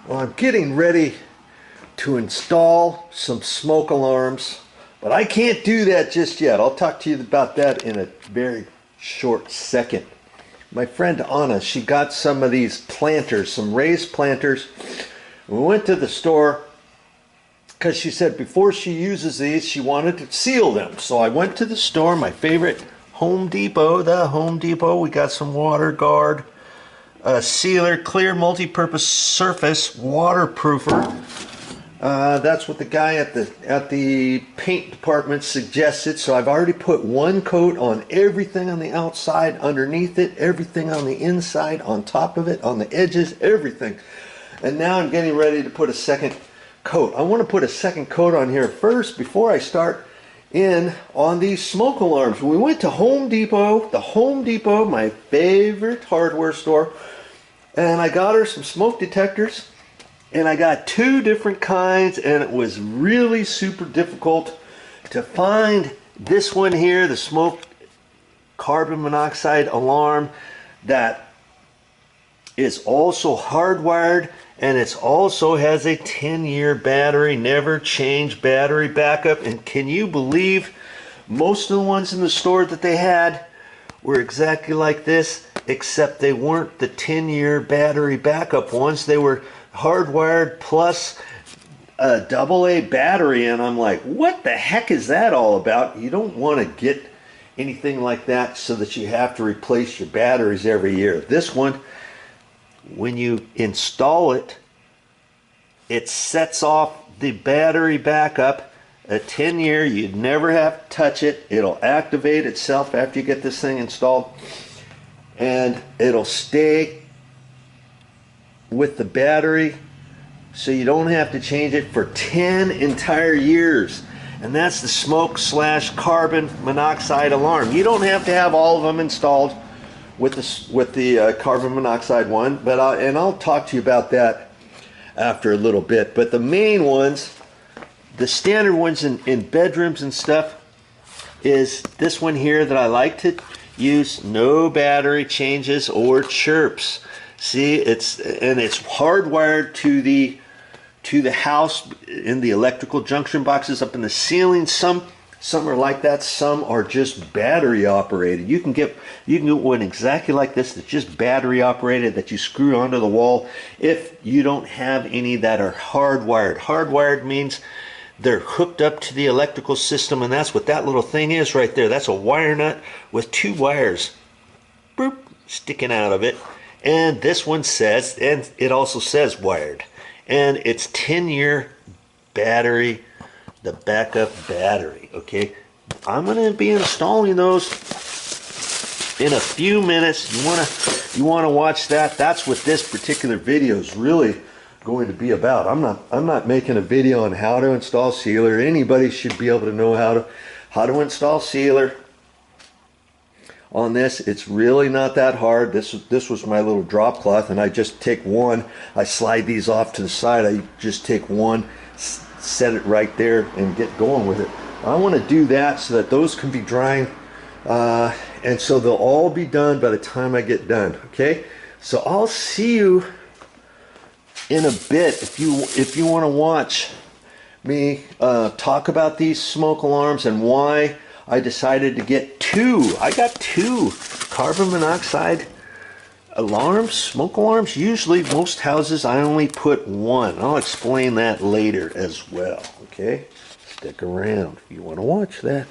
Well, I'm getting ready to install some smoke alarms, but I can't do that just yet. I'll talk to you about that in a very short second. My friend Anna, she got some of these planters, some raised planters. We went to the store because she said before she uses these, she wanted to seal them. So I went to the store, my favorite Home Depot, we got some water guard, sealer, clear multi-purpose surface waterproofer. That's what the guy at the paint department suggested. So I've already put one coat on everything on the outside, underneath it, everything on the inside, on top of it, on the edges, everything. And now I'm getting ready to put a second coat. I want to put a second coat on here first before I start in on these smoke alarms. We went to Home Depot, my favorite hardware store, and I got her some smoke detectors, and I got two different kinds, and it was really super difficult to find this one here, the smoke carbon monoxide alarm, that is also hardwired, and it also has a 10-year battery, never change battery backup. And can you believe most of the ones in the store that they had were exactly like this, except they weren't the 10-year battery backup ones. They were hardwired plus a AA battery, and I'm like, what the heck is that all about? You don't want to get anything like that so that you have to replace your batteries every year. This one, when you install it, it sets off the battery backup. A 10-year, you'd never have to touch it. It'll activate itself after you get this thing installed, and it'll stay with the battery, so you don't have to change it for 10 entire years. And that's the smoke slash carbon monoxide alarm. You don't have to have all of them installed with the carbon monoxide one, but I'll talk to you about that after a little bit. But the main ones, the standard ones in bedrooms and stuff, is this one here that I like to use. No battery changes or chirps. See, it's hardwired to the house in the electrical junction boxes up in the ceiling. Some are like that, some are just battery operated. You can get one exactly like this that's just battery operated that you screw onto the wall if you don't have any that are hardwired. Hardwired means they're hooked up to the electrical system, and that's what that little thing is right there. That's a wire nut with two wires, boop, sticking out of it. And this one says, and it also says wired, and it's 10-year battery, the backup battery. Okay, I'm going to be installing those in a few minutes. You want to watch that. That's what this particular video is really going to be about. I'm not making a video on how to install sealer. Anybody should be able to know how to install sealer on this. It's really not that hard. This was my little drop cloth, and I just take one. I slide these off to the side. I just take one, set it right there, and get going with it. I want to do that so that those can be drying, and so they'll all be done by the time I get done. Okay, so I'll see you in a bit if you want to watch me talk about these smoke alarms and why I decided to get two. I got two carbon monoxide alarms, smoke alarms. Usually most houses I only put one. I'll explain that later as well. Okay, stick around if you want to watch that.